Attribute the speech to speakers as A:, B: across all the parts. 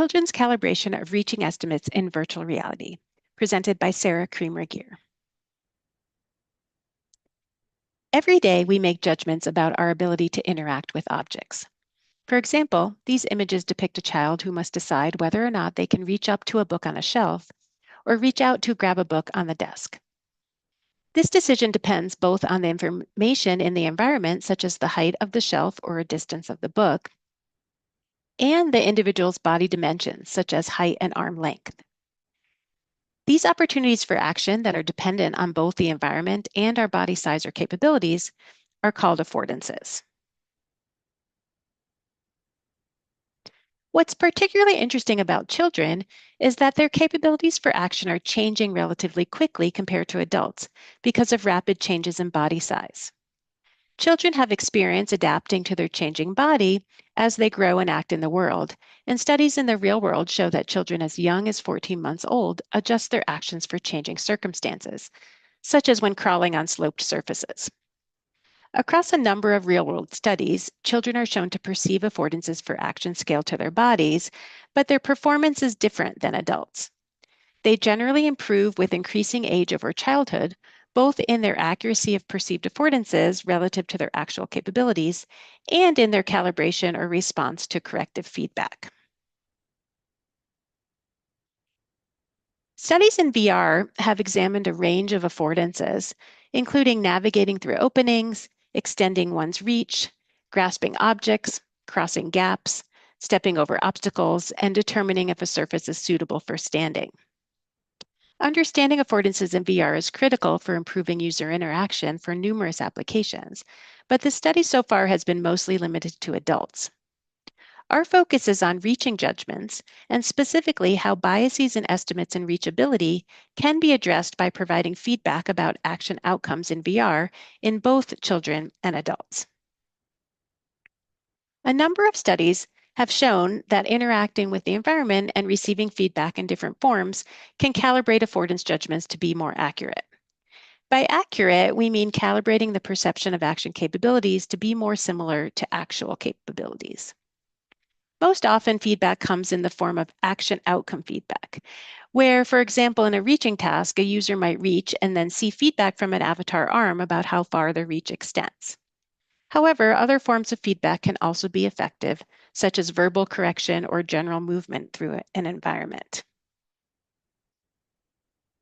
A: Children's Calibration of Reaching Estimates in Virtual Reality, presented by Sarah Creem-Regehr. Every day we make judgments about our ability to interact with objects. For example, these images depict a child who must decide whether or not they can reach up to a book on a shelf or reach out to grab a book on the desk. This decision depends both on the information in the environment, such as the height of the shelf or a distance of the book, and the individual's body dimensions, such as height and arm length. These opportunities for action that are dependent on both the environment and our body size or capabilities are called affordances. What's particularly interesting about children is that their capabilities for action are changing relatively quickly compared to adults because of rapid changes in body size. Children have experience adapting to their changing body as they grow and act in the world, and studies in the real world show that children as young as 14 months old adjust their actions for changing circumstances, such as when crawling on sloped surfaces. Across a number of real-world studies, children are shown to perceive affordances for action scaled to their bodies, but their performance is different than adults. They generally improve with increasing age over childhood, both in their accuracy of perceived affordances relative to their actual capabilities and in their calibration or response to corrective feedback. Studies in VR have examined a range of affordances, including navigating through openings, extending one's reach, grasping objects, crossing gaps, stepping over obstacles, and determining if a surface is suitable for standing. Understanding affordances in VR is critical for improving user interaction for numerous applications, but the study so far has been mostly limited to adults. Our focus is on reaching judgments, and specifically how biases and estimates in reachability can be addressed by providing feedback about action outcomes in VR in both children and adults. A number of studies have shown that interacting with the environment and receiving feedback in different forms can calibrate affordance judgments to be more accurate. By accurate, we mean calibrating the perception of action capabilities to be more similar to actual capabilities. Most often, feedback comes in the form of action outcome feedback, where, for example, in a reaching task, a user might reach and then see feedback from an avatar arm about how far their reach extends. However, other forms of feedback can also be effective, such as verbal correction or general movement through an environment.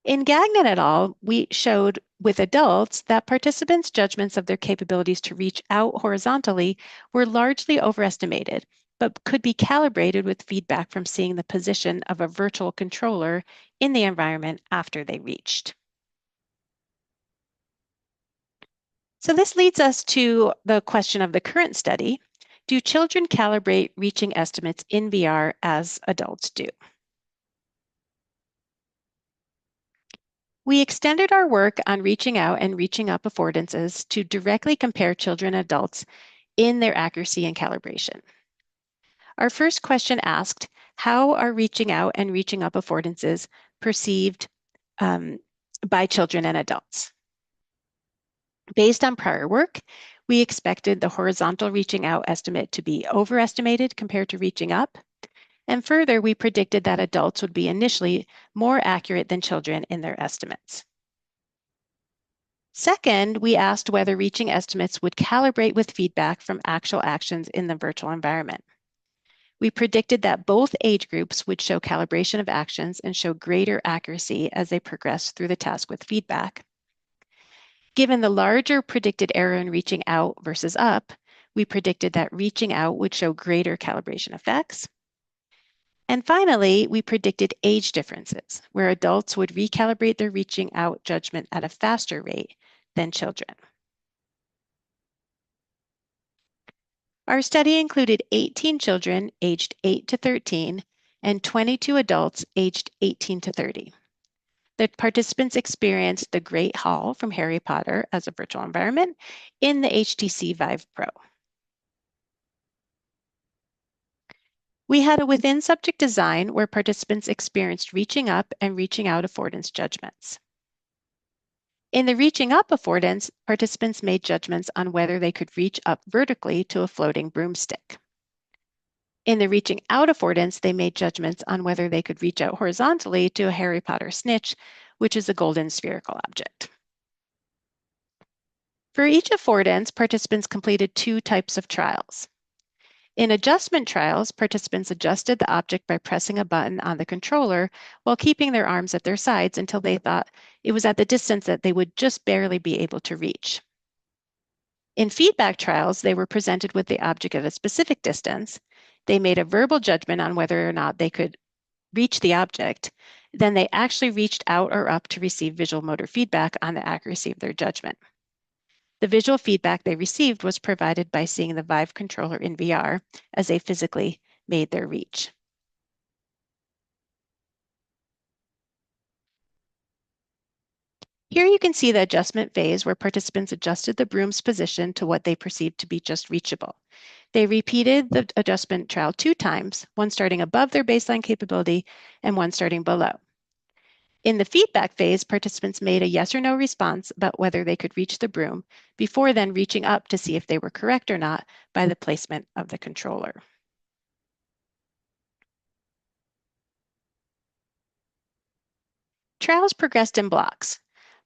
A: In Gagnon et al., we showed with adults that participants' judgments of their capabilities to reach out horizontally were largely overestimated, but could be calibrated with feedback from seeing the position of a virtual controller in the environment after they reached. So this leads us to the question of the current study. Do children calibrate reaching estimates in VR as adults do? We extended our work on reaching out and reaching up affordances to directly compare children and adults in their accuracy and calibration. Our first question asked, how are reaching out and reaching up affordances perceived by children and adults? Based on prior work, we expected the horizontal reaching out estimate to be overestimated compared to reaching up. And further, we predicted that adults would be initially more accurate than children in their estimates. Second, we asked whether reaching estimates would calibrate with feedback from actual actions in the virtual environment. We predicted that both age groups would show calibration of actions and show greater accuracy as they progress through the task with feedback. Given the larger predicted error in reaching out versus up, we predicted that reaching out would show greater calibration effects. And finally, we predicted age differences, where adults would recalibrate their reaching out judgment at a faster rate than children. Our study included 18 children aged 8 to 13 and 22 adults aged 18 to 30. The participants experienced the Great Hall from Harry Potter as a virtual environment in the HTC Vive Pro. We had a within-subject design where participants experienced reaching up and reaching out affordance judgments. In the reaching up affordance, participants made judgments on whether they could reach up vertically to a floating broomstick. In the reaching out affordance, they made judgments on whether they could reach out horizontally to a Harry Potter snitch, which is a golden spherical object. For each affordance, participants completed two types of trials. In adjustment trials, participants adjusted the object by pressing a button on the controller while keeping their arms at their sides until they thought it was at the distance that they would just barely be able to reach. In feedback trials, they were presented with the object at a specific distance. They made a verbal judgment on whether or not they could reach the object. Then they actually reached out or up to receive visual motor feedback on the accuracy of their judgment. The visual feedback they received was provided by seeing the Vive controller in VR as they physically made their reach. Here you can see the adjustment phase where participants adjusted the broom's position to what they perceived to be just reachable. They repeated the adjustment trial 2 times, one starting above their baseline capability and one starting below. In the feedback phase, participants made a yes or no response about whether they could reach the broom before then reaching up to see if they were correct or not by the placement of the controller. Trials progressed in blocks.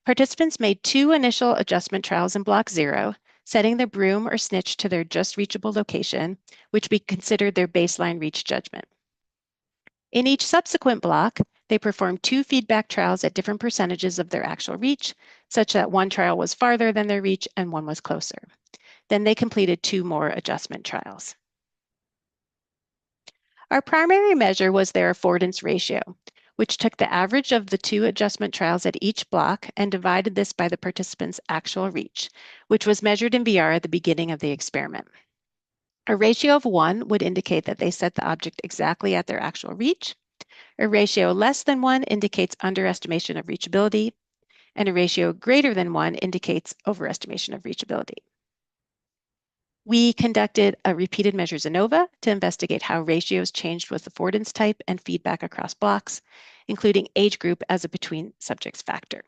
A: Participants made 2 initial adjustment trials in block 0, setting the broom or snitch to their just reachable location, which we considered their baseline reach judgment. In each subsequent block, they performed 2 feedback trials at different percentages of their actual reach, such that one trial was farther than their reach and one was closer. Then they completed 2 more adjustment trials. Our primary measure was their affordance ratio, which took the average of the 2 adjustment trials at each block and divided this by the participants' actual reach, which was measured in VR at the beginning of the experiment. A ratio of 1 would indicate that they set the object exactly at their actual reach. A ratio less than 1 indicates underestimation of reachability, and a ratio greater than 1 indicates overestimation of reachability. We conducted a repeated measures ANOVA to investigate how ratios changed with affordance type and feedback across blocks, including age group as a between subjects factor.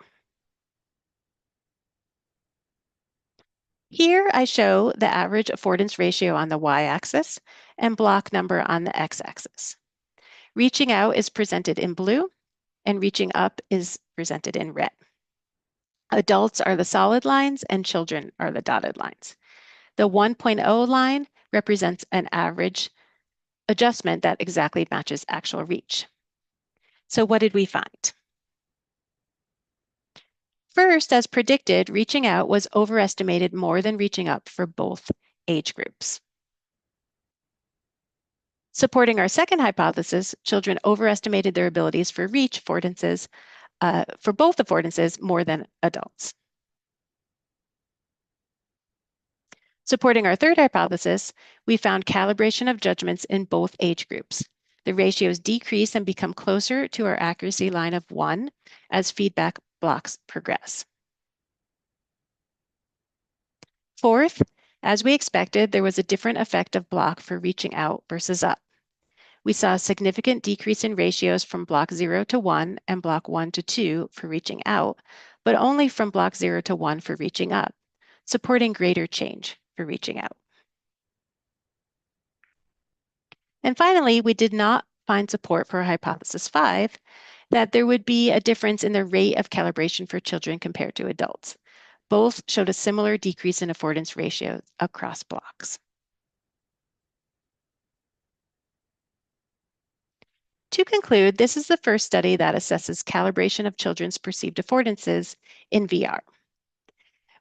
A: Here I show the average affordance ratio on the y-axis and block number on the x-axis. Reaching out is presented in blue and reaching up is presented in red. Adults are the solid lines and children are the dotted lines. The 1.0 line represents an average adjustment that exactly matches actual reach. So what did we find? First, as predicted, reaching out was overestimated more than reaching up for both age groups. Supporting our second hypothesis, children overestimated their abilities for reach affordances, for both affordances more than adults. Supporting our third hypothesis, we found calibration of judgments in both age groups. The ratios decrease and become closer to our accuracy line of 1 as feedback blocks progress. Fourth, as we expected, there was a different effect of block for reaching out versus up. We saw a significant decrease in ratios from block 0 to 1 and block 1 to 2 for reaching out, but only from block 0 to 1 for reaching up, supporting greater change for reaching out. And finally, we did not find support for hypothesis 5, that there would be a difference in the rate of calibration for children compared to adults. Both showed a similar decrease in affordance ratios across blocks. To conclude, this is the first study that assesses calibration of children's perceived affordances in VR.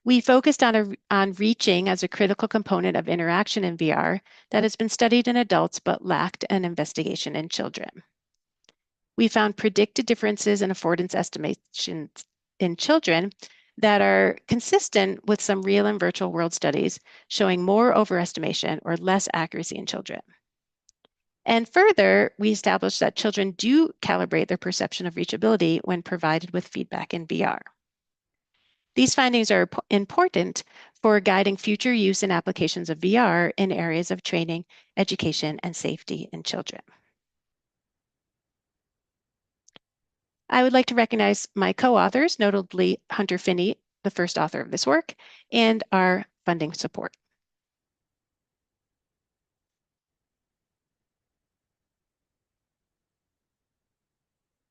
A: We focused on reaching as a critical component of interaction in VR that has been studied in adults but lacked an investigation in children. We found predicted differences in affordance estimations in children that are consistent with some real and virtual world studies showing more overestimation or less accuracy in children. And further, we established that children do calibrate their perception of reachability when provided with feedback in VR. These findings are important for guiding future use and applications of VR in areas of training, education, and safety in children. I would like to recognize my co-authors, notably Hunter Finney, the first author of this work, and our funding support.